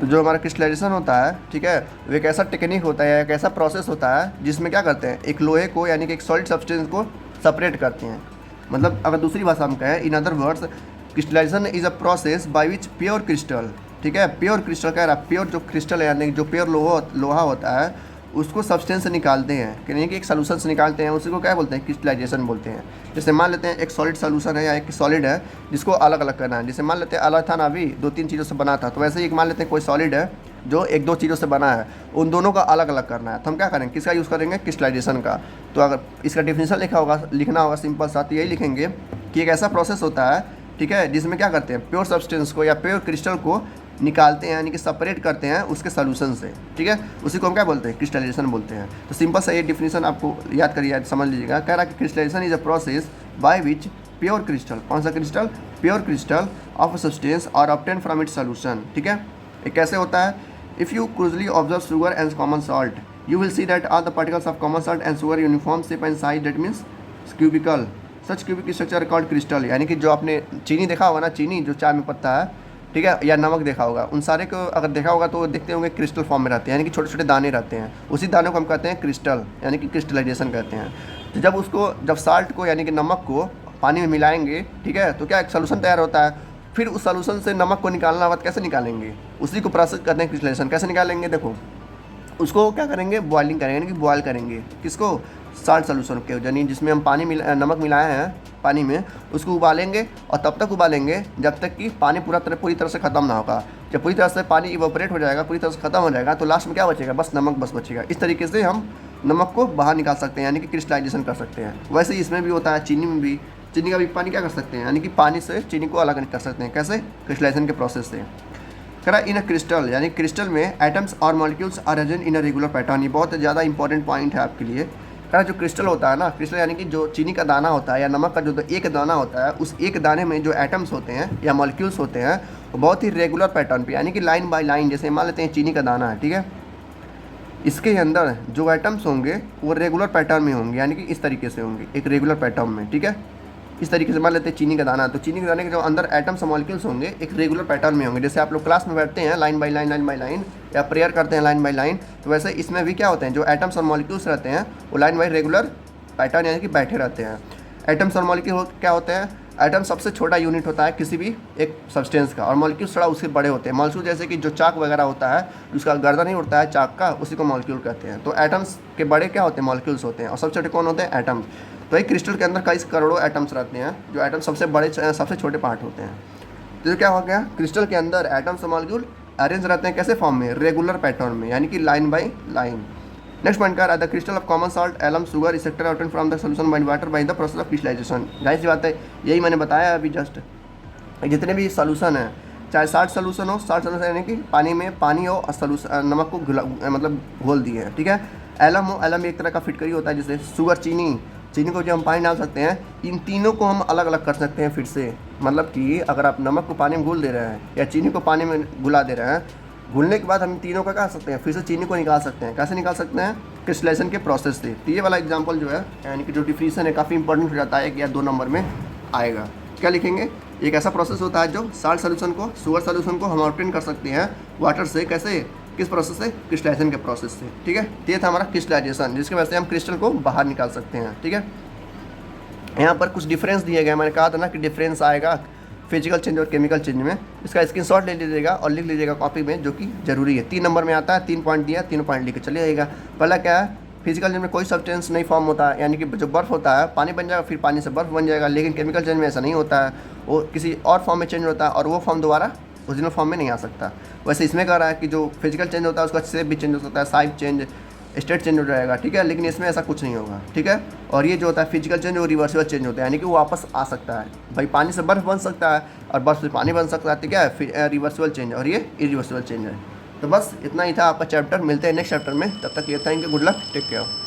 तो जो हमारा क्रिस्टलाइजेशन होता है, ठीक है, वो एक ऐसा टेक्निक होता है, एक ऐसा प्रोसेस होता है जिसमें क्या करते हैं? एक लोहे को, यानी कि एक सॉलिड सब्सटेंस को सेपरेट करते हैं। मतलब अगर दूसरी भाषा हम कहें, in other words, crystallization is a process by which pure crystal, ठीक है, प्योर क्रिस्टल कह रहा है, प्योर जो क्रिस्टल है, यानी जो प्योर लोहा होता है उसको सब्सटेंस से निकालते हैं, यानी कि एक सोल्यूशन से निकालते हैं, उसी को क्या बोलते हैं? क्रिस्टलाइजेशन बोलते हैं। जैसे मान लेते हैं एक सॉलिड सोल्यूशन है या एक सॉलिड है जिसको अलग अलग करना है। जैसे मान लेते हैं अलग था ना, अभी 2-3 चीज़ों से बना था, तो वैसे ही मान लेते हैं कोई सॉलिड है जो 1-2 चीज़ों से बना है, उन दोनों का अलग अलग करना है। तो हम क्या करेंगे? किसका यूज़ करेंगे? क्रिस्टलाइजेशन का। तो अगर इसका डेफिनेशन लिखना होगा सिंपल सा, तो यही लिखेंगे कि एक ऐसा प्रोसेस होता है, ठीक है, जिसमें क्या करते हैं? प्योर सब्सटेंस को या प्योर क्रिस्टल को निकालते हैं, यानी कि सेपरेट करते हैं उसके सॉल्यूशन से। ठीक है, उसी को हम क्या बोलते हैं? क्रिस्टलाइजेशन बोलते हैं। तो सिंपल सा ये डिफिनीशन आपको याद करिए, समझ लीजिएगा। कह रहा है कि crystallization is a process by which pure crystal, कौन सा crystal? Pure crystal of substance और ऑब्टेन फ्रॉम इट्स सॉल्यूशन। ठीक है, ये कैसे होता है? If you closely observe sugar and common salt, you will see that all the particles of common salt and sugar uniform shape and size, that means cubical, such cubic structure called crystal, यानी कि जो आपने चीनी देखा होगा ना, चीनी जो चाय में पत्ता है, ठीक है, या नमक देखा होगा, उन सारे को अगर देखा होगा तो देखते होंगे क्रिस्टल फॉर्म में रहते हैं, यानी कि छोटे छोटे दाने रहते हैं, उसी दानों को हम कहते हैं क्रिस्टल, यानी कि क्रिस्टलाइजेशन कहते हैं। तो जब साल्ट को यानी कि नमक को पानी में मिलाएंगे, ठीक है, तो क्या एक सोल्यूशन तैयार होता है। फिर उस सोल्यूशन से नमक को निकालना होगा, कैसे निकालेंगे, उसी को प्रोसेस करते हैं क्रिस्टलाइजेशन। कैसे निकालेंगे, देखो उसको क्या करेंगे, बॉइलिंग करेंगे, यानी कि बॉयल करेंगे, किसको, साल्ट सोल्यूशन के, यानी जिसमें हम नमक मिलाए हैं पानी में, उसको उबालेंगे और तब तक उबालेंगे जब तक कि पानी पूरी तरह से ख़त्म ना होगा। जब पूरी तरह से पानी इवोपरेट हो जाएगा, पूरी तरह से ख़त्म हो जाएगा, तो लास्ट में क्या बचेगा, बस नमक बस बचेगा। इस तरीके से हम नमक को बाहर निकाल सकते हैं, यानी कि क्रिस्टलाइजेशन कर सकते हैं। वैसे ही इसमें भी होता है, चीनी में भी, चीनी का भी पानी क्या कर सकते हैं, यानी कि पानी से चीनी को अलग कर सकते हैं। कैसे, क्रिस्टलाइजेशन के प्रोसेस से। करा इन अ क्रिस्टल, यानी क्रिस्टल में एटम्स और molecules are arranged in a regular pattern. ये बहुत ज़्यादा इंपॉर्टेंट पॉइंट है आपके लिए। करा जो क्रिस्टल होता है ना, क्रिस्टल यानी कि जो चीनी का दाना होता है या नमक का जो एक दाना होता है, उस एक दाने में जो एटम्स होते हैं या मॉलिक्यूल्स होते हैं वो बहुत ही रेगुलर पैटर्न पे, यानी कि लाइन बाय लाइन, जैसे मान लेते हैं चीनी का दाना है, ठीक है, इसके अंदर जो एटम्स होंगे वो रेगुलर पैटर्न में होंगे, यानी कि इस तरीके से होंगे, एक रेगुलर पैटर्न में, ठीक है। इस तरीके से मान लेते हैं चीनी का दाना, तो चीनी के दाने के जो अंदर एटम्स और मॉलिक्यूल्स होंगे एक रेगुलर पैटर्न में होंगे। जैसे आप लोग क्लास में बैठते हैं लाइन बाय लाइन या प्रेयर करते हैं लाइन बाय लाइन, तो वैसे इसमें भी क्या होते हैं, जो एटम्स और मॉलिक्यूल्स रहते हैं वो लाइन बाय रेगुलर पैटर्न यानी कि बैठे रहते हैं। एटम्स और मॉलिक्यूल क्या होते हैं, एटम सबसे छोटा यूनिट होता है किसी भी एक सब्सटेंस का, और मॉलिक्यूल्स थोड़ा उससे बड़े होते हैं। मॉलिक्यूल जैसे कि जो चाक वगैरह होता है, उसका गर्दन नहीं उड़ता है चाक का, उसी को मॉलिक्यूल कहते हैं। तो एटम्स के बड़े क्या होते हैं, मॉलिक्यूल्स होते हैं, और सबसे छोटे कौन होते हैं, एटम्स। तो एक क्रिस्टल के अंदर कई करोड़ों एटम्स रहते हैं, जो एटम सबसे बड़े सबसे छोटे पार्ट होते हैं। तो क्या हो गया, क्रिस्टल के अंदर एटम्स और मॉलिक्यूल अरेंज रहते हैं कैसे फॉर्म में, रेगुलर पैटर्न में, यानी कि line by line. Next point का the crystal of common salt alum sugar etcetera obtain from the solution by water by the process of crystallisation. जाहिर सी बात है, यही मैंने बताया अभी जस्ट। जितने भी सोल्यूशन है, चाहे साल्ट सोल्यूशन हो, साल्ट सोल्यूशन यानी कि पानी में पानी हो और सोल्यूशन नमक को मतलब घोल दिए हैं, ठीक है। एलम हो, एलम एक तरह का फिटकरी होता है, जैसे शुगर चीनी को जो हम पानी डाल सकते हैं, इन तीनों को हम अलग अलग कर सकते हैं फिर से। मतलब कि अगर आप नमक को पानी में घुल दे रहे हैं या चीनी को पानी में घुला दे रहे हैं, घुलने के बाद हम तीनों का कर सकते हैं, फिर से चीनी को निकाल सकते हैं। कैसे निकाल सकते हैं, क्रिस्टलाइजेशन के प्रोसेस से। तो ये वाला एग्जांपल जो है, यानी कि जो डिफिनीशन है, काफ़ी इंपॉर्टेंट हो जाता है, 1 या 2 नंबर में आएगा। क्या लिखेंगे, एक ऐसा प्रोसेस होता है जो साल्ट सोल्यूशन को, शुगर सोल्यूशन को हम ऑब्टेन कर सकते हैं वाटर से। कैसे, किस प्रोसेस से, क्रिस्टलाइजेशन के प्रोसेस से, ठीक है। ये था हमारा क्रिस्टलाइजेशन, जिसकी वजह से हम क्रिस्टल को बाहर निकाल सकते हैं, ठीक है। यहाँ पर कुछ डिफरेंस दिए गए, मैंने कहा था ना कि डिफरेंस आएगा फिजिकल चेंज और केमिकल चेंज में। इसका स्क्रीनशॉट ले लीजिएगा और लिख लीजिएगा कॉपी में, जो कि जरूरी है। 3 नंबर में आता है, 3 पॉइंट दिया, 3 पॉइंट लिख के चले जाइएगा। पहला क्या है, फिजिकल चेंज में कोई सब्सटेंस नहीं फॉर्म होता है, यानी कि जो बर्फ़ होता है पानी बन जाएगा, फिर पानी से बर्फ़ बन जाएगा। लेकिन केमिकल चेंज में ऐसा नहीं होता है, वो किसी और फॉर्म में चेंज होता है और वो फॉर्म दोबारा ओरिजिनल फॉर्म में नहीं आ सकता। वैसे इसमें कह रहा है कि जो फिजिकल चेंज होता है उसका शेप भी चेंज हो सकता है, साइज चेंज, स्टेट चेंज हो जाएगा, ठीक है। लेकिन इसमें ऐसा कुछ नहीं होगा, ठीक है। और ये जो होता है फिजिकल चेंज वो रिवर्सिबल चेंज होता है, यानी कि वो वापस आ सकता है। भाई पानी से बर्फ़ बन सकता है और बर्फ़ से पानी बन सकता है, ठीक है, फिर रिवर्सिबल चेंज, और ये इरिवर्सिबल चेंज है। तो बस इतना ही था आपका चैप्टर। मिलते हैं नेक्स्ट चैप्टर में, तब तक ये thank you, good luck, take care.